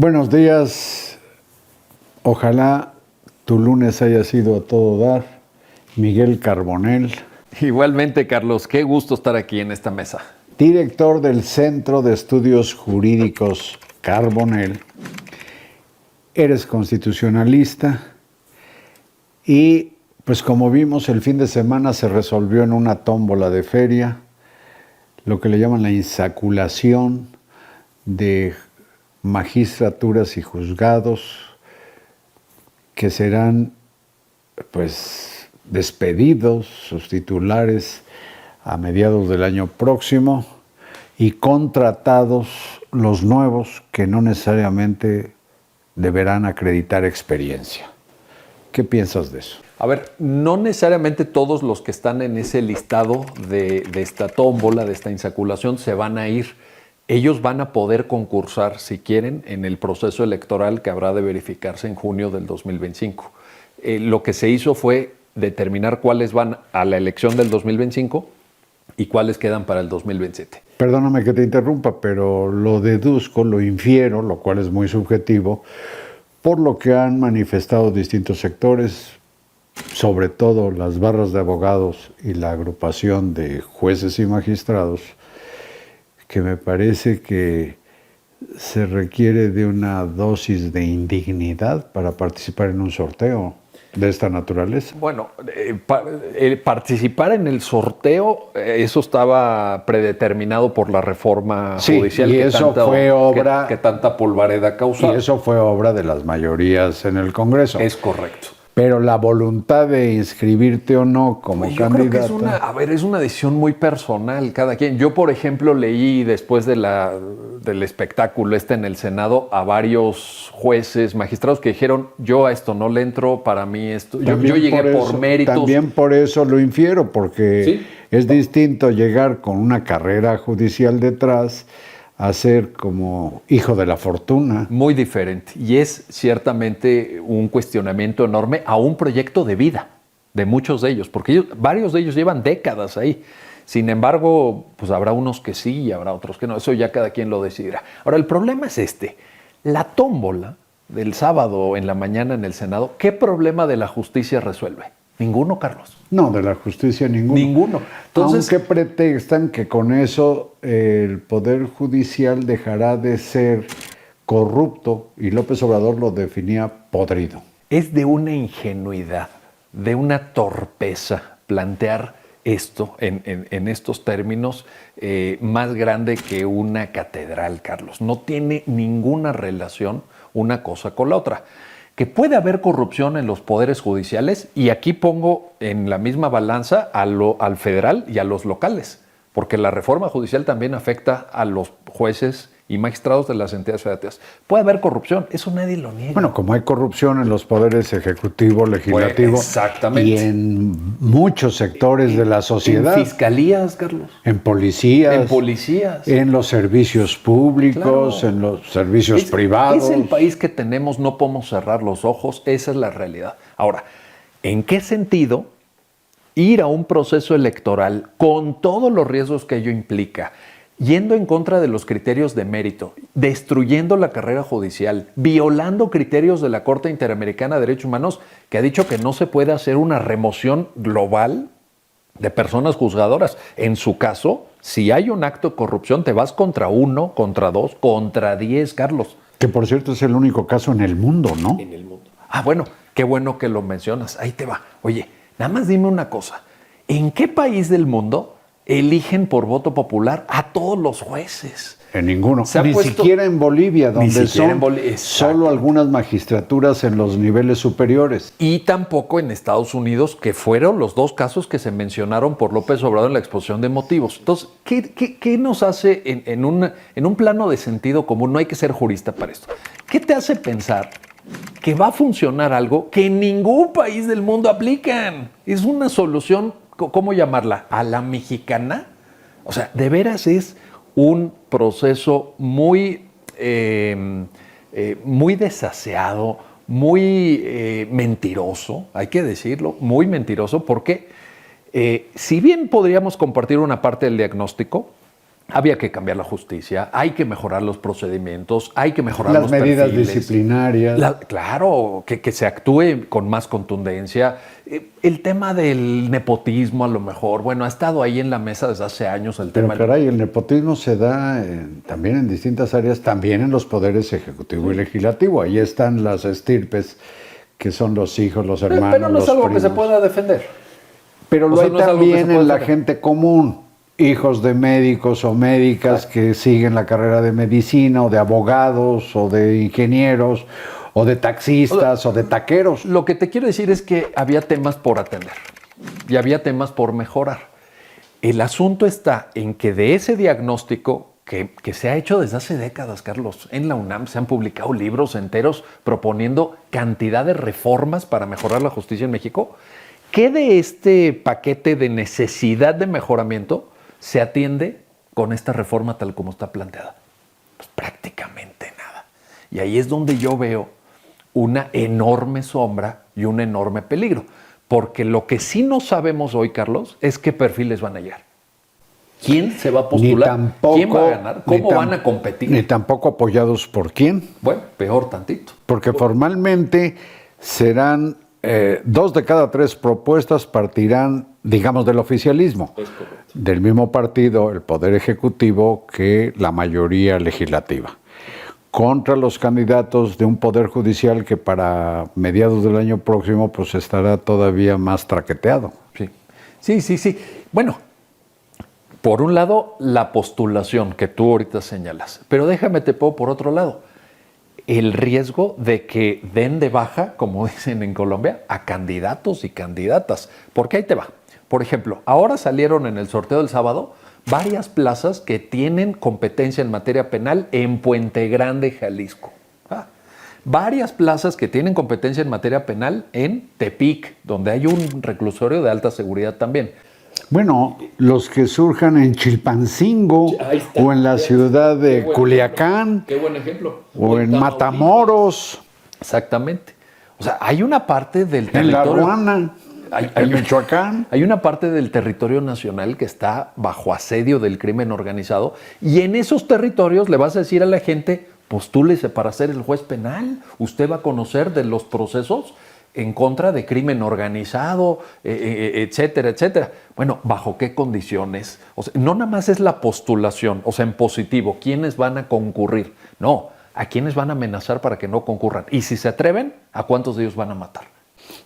Buenos días. Ojalá tu lunes haya sido a todo dar. Miguel Carbonell, Igualmente, Carlos, qué gusto estar aquí en esta mesa. director del Centro de Estudios Jurídicos Carbonell. Eres constitucionalista y, pues como vimos, el fin de semana se resolvió en una tómbola de feria lo que le llaman la insaculación de magistraturas y juzgados que serán, pues, despedidos, sus titulares, a mediados del año próximo y contratados los nuevos que no necesariamente deberán acreditar experiencia. ¿Qué piensas de eso? A ver, no necesariamente todos los que están en ese listado de esta tómbola, de esta insaculación, se van a ir. Ellos van a poder concursar, si quieren, en el proceso electoral que habrá de verificarse en junio del 2025. Lo que se hizo fue determinar cuáles van a la elección del 2025 y cuáles quedan para el 2027. Perdóname que te interrumpa, pero lo deduzco, lo infiero, lo cual es muy subjetivo, por lo que han manifestado distintos sectores, sobre todo las barras de abogados y la agrupación de jueces y magistrados, que me parece que se requiere de una dosis de indignidad para participar en un sorteo de esta naturaleza. Bueno, participar en el sorteo, eso estaba predeterminado por la reforma judicial y eso fue obra que tanta polvareda causó. Y eso fue obra de las mayorías en el Congreso. Es correcto. Pero la voluntad de inscribirte o no como candidato... Yo creo que es una decisión muy personal cada quien. Yo, por ejemplo, leí después del espectáculo en el Senado a varios jueces, magistrados que dijeron, yo a esto no le entro, para mí esto... Yo llegué por méritos. También por eso lo infiero, porque ¿sí? Es distinto llegar con una carrera judicial detrás a ser como hijo de la fortuna. Muy diferente. Y es ciertamente un cuestionamiento enorme a un proyecto de vida de muchos de ellos, porque varios de ellos llevan décadas ahí. Sin embargo, pues habrá unos que sí y habrá otros que no. Eso ya cada quien lo decidirá. Ahora, el problema es la tómbola del sábado en la mañana en el Senado, ¿qué problema de la justicia resuelve? Ninguno, Carlos. No, de la justicia ninguno. Ninguno. Entonces, aunque pretextan que con eso el Poder Judicial dejará de ser corrupto, y López Obrador lo definía podrido. Es de una ingenuidad, de una torpeza plantear esto en estos términos más grande que una catedral, Carlos. No tiene ninguna relación una cosa con la otra. Que puede haber corrupción en los poderes judiciales, y aquí pongo en la misma balanza al federal y a los locales, porque la reforma judicial también afecta a los jueces y magistrados de las entidades federativas. Puede haber corrupción, eso nadie lo niega. Bueno, como hay corrupción en los poderes ejecutivo, legislativo, exactamente, y en muchos sectores de la sociedad. En fiscalías, Carlos. En policías. En policías. En los servicios públicos, claro. En los servicios privados. Es el país que tenemos, no podemos cerrar los ojos, esa es la realidad. Ahora, ¿en qué sentido ir a un proceso electoral con todos los riesgos que ello implica, yendo en contra de los criterios de mérito, destruyendo la carrera judicial, violando criterios de la Corte Interamericana de Derechos Humanos, que ha dicho que no se puede hacer una remoción global de personas juzgadoras? En su caso, si hay un acto de corrupción, te vas contra 1, contra 2, contra 10, Carlos. Que por cierto es el único caso en el mundo, ¿no? En el mundo. Ah, bueno, qué bueno que lo mencionas. Ahí te va. Oye, nada más dime una cosa. ¿En qué país del mundo eligen por voto popular a todos los jueces? En ninguno. Ni siquiera en Bolivia, donde son solo algunas magistraturas en los niveles superiores. Y tampoco en Estados Unidos, que fueron los dos casos que se mencionaron por López Obrador en la exposición de motivos. Entonces, ¿qué nos hace en un plano de sentido común? No hay que ser jurista para esto. ¿Qué te hace pensar que va a funcionar algo que en ningún país del mundo aplican? Es una solución, ¿cómo llamarla? ¿A la mexicana? O sea, de veras es un proceso muy desaseado, muy mentiroso, hay que decirlo, muy mentiroso, porque si bien podríamos compartir una parte del diagnóstico, había que cambiar la justicia, hay que mejorar los procedimientos, hay que mejorar las los medidas perfiles. disciplinarias. Claro, que se actúe con más contundencia. El tema del nepotismo, a lo mejor, bueno, ha estado ahí en la mesa desde hace años el Pero tema. caray, el nepotismo se da también en distintas áreas, también en los poderes ejecutivo y legislativo. Ahí están las estirpes, que son los hijos, los hermanos, pero no es los algo primos. que se pueda defender. Pero lo O sea, hay no es algo que se también pueda en la defender. gente común. Hijos de médicos o médicas que siguen la carrera de medicina, o de abogados, o de ingenieros, o de taxistas, o de taqueros. Lo que te quiero decir es que había temas por atender y había temas por mejorar. El asunto está en que de ese diagnóstico que se ha hecho desde hace décadas, Carlos, en la UNAM se han publicado libros enteros proponiendo cantidad de reformas para mejorar la justicia en México. ¿Qué de este paquete de necesidad de mejoramiento se atiende con esta reforma tal como está planteada? Pues prácticamente nada. Y ahí es donde yo veo una enorme sombra y un enorme peligro. Porque lo que sí no sabemos hoy, Carlos, es qué perfiles van a llegar. ¿Quién se va a postular? ¿Quién va a ganar? ¿Cómo van a competir? Ni tampoco apoyados por quién. Bueno, peor tantito. Porque formalmente serán 2 de cada 3 propuestas partirán, digamos, del oficialismo. Es correcto. Del mismo partido, el Poder Ejecutivo, que la mayoría legislativa. Contra los candidatos de un Poder Judicial que para mediados del año próximo pues estará todavía más traqueteado. Sí. Bueno, por un lado, la postulación que tú ahorita señalas. Pero déjame te pongo por otro lado. El riesgo de que den de baja, como dicen en Colombia, a candidatos y candidatas. Porque ahí te va. Por ejemplo, ahora salieron en el sorteo del sábado varias plazas que tienen competencia en materia penal en Puente Grande, Jalisco. Varias plazas que tienen competencia en materia penal en Tepic, donde hay un reclusorio de alta seguridad también. Bueno, los que surjan en Chilpancingo o en la ciudad de Culiacán. Qué buen ejemplo. O en Matamoros. Exactamente. O sea, hay una parte del En La territorio. Ruana. En Michoacán. Hay una parte del territorio nacional que está bajo asedio del crimen organizado y en esos territorios le vas a decir a la gente, postúlese para ser el juez penal. Usted va a conocer de los procesos en contra de crimen organizado, etcétera, etcétera. Bueno, ¿bajo qué condiciones? O sea, no nada más es la postulación, o sea, en positivo, ¿quiénes van a concurrir? No, ¿a quiénes van a amenazar para que no concurran? Y si se atreven, ¿a cuántos de ellos van a matar?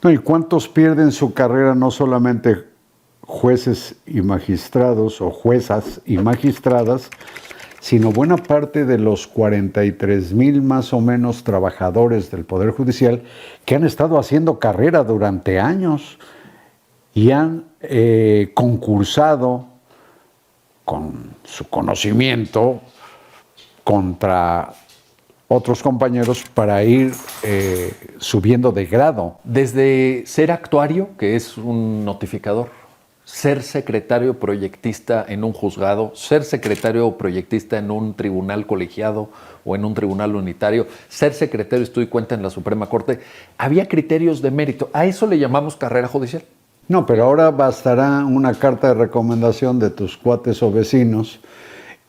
No, ¿y cuántos pierden su carrera no solamente jueces y magistrados o juezas y magistradas, sino buena parte de los 43,000 más o menos trabajadores del Poder Judicial que han estado haciendo carrera durante años y han concursado con su conocimiento contra otros compañeros para ir subiendo de grado? Desde ser actuario, que es un notificador, ser secretario proyectista en un juzgado, ser secretario proyectista en un tribunal colegiado o en un tribunal unitario, ser secretario de estudio y cuenta en la Suprema Corte, había criterios de mérito. A eso le llamamos carrera judicial. No, pero ahora bastará una carta de recomendación de tus cuates o vecinos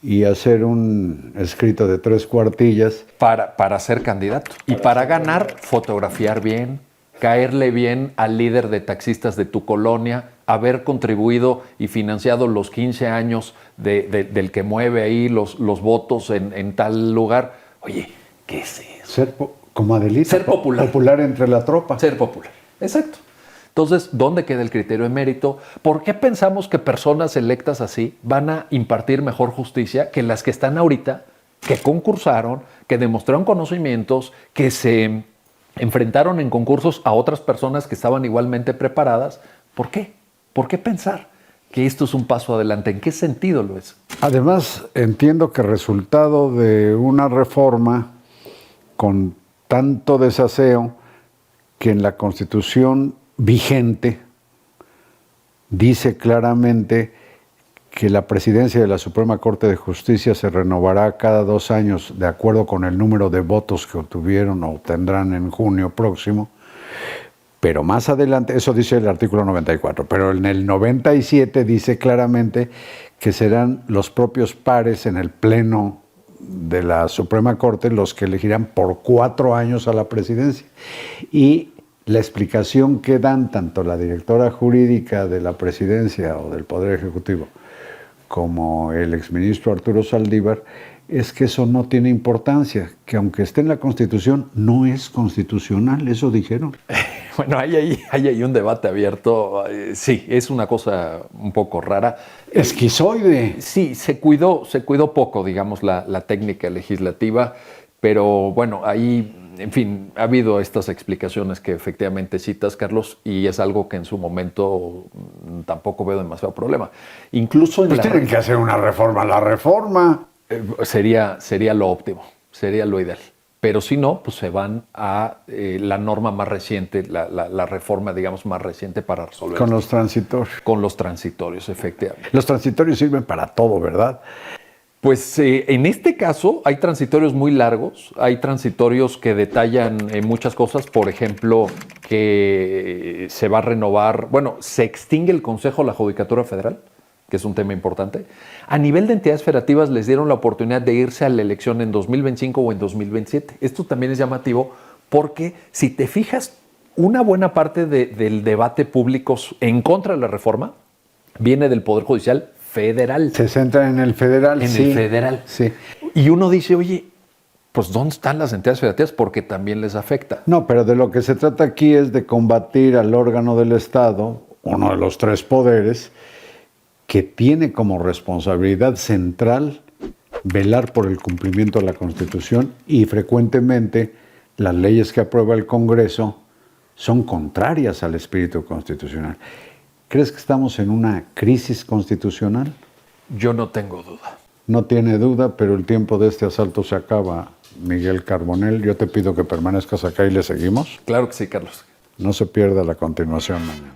y hacer un escrito de 3 cuartillas. Para ser candidato. Y para ganar, fotografiar bien, caerle bien al líder de taxistas de tu colonia, haber contribuido y financiado los 15 años del que mueve ahí los votos en tal lugar. Oye, ¿qué es eso? Como Adelita, Ser popular. Popular entre la tropa. Ser popular. Exacto. Entonces, ¿dónde queda el criterio de mérito? ¿Por qué pensamos que personas electas así van a impartir mejor justicia que las que están ahorita, que concursaron, que demostraron conocimientos, que se enfrentaron en concursos a otras personas que estaban igualmente preparadas? ¿Por qué? ¿Por qué pensar que esto es un paso adelante? ¿En qué sentido lo es? Además, entiendo que resultado de una reforma con tanto desaseo que en la Constitución vigente dice claramente que la presidencia de la Suprema Corte de Justicia se renovará cada 2 años de acuerdo con el número de votos que obtuvieron o obtendrán en junio próximo. Pero más adelante, eso dice el artículo 94, pero en el 97 dice claramente que serán los propios pares en el Pleno de la Suprema Corte los que elegirán por 4 años a la presidencia. Y la explicación que dan tanto la directora jurídica de la presidencia o del Poder Ejecutivo como el exministro Arturo Saldívar es que eso no tiene importancia, que aunque esté en la Constitución, no es constitucional, eso dijeron. Bueno, hay ahí un debate abierto. Sí, es una cosa un poco rara. Esquizoide. Sí, se cuidó poco, digamos, la técnica legislativa, pero bueno, ahí, en fin, ha habido estas explicaciones que efectivamente citas, Carlos, y es algo que en su momento tampoco veo demasiado problema. Incluso en pues tienen que hacer una reforma, la reforma. Sería lo óptimo, sería lo ideal. Pero si no, pues se van a la norma más reciente, la reforma, digamos, más reciente para resolver. Con los transitorios. Con los transitorios, efectivamente. Los transitorios sirven para todo, ¿verdad? Pues en este caso hay transitorios muy largos, hay transitorios que detallan muchas cosas, por ejemplo, que se va a renovar, bueno, se extingue el Consejo de la Judicatura Federal, que es un tema importante. A nivel de entidades federativas les dieron la oportunidad de irse a la elección en 2025 o en 2027. Esto también es llamativo porque, si te fijas, una buena parte del debate público en contra de la reforma viene del Poder Judicial Federal. Se centra en el federal, En el federal. Sí. Y uno dice, oye, pues ¿dónde están las entidades federativas? Porque también les afecta. No, pero de lo que se trata aquí es de combatir al órgano del Estado, uno de los 3 poderes, que tiene como responsabilidad central velar por el cumplimiento de la Constitución, y frecuentemente las leyes que aprueba el Congreso son contrarias al espíritu constitucional. ¿Crees que estamos en una crisis constitucional? Yo no tengo duda. No tiene duda, pero el tiempo de este asalto se acaba, Miguel Carbonell. Yo te pido que permanezcas acá y le seguimos. Claro que sí, Carlos. No se pierda la continuación mañana.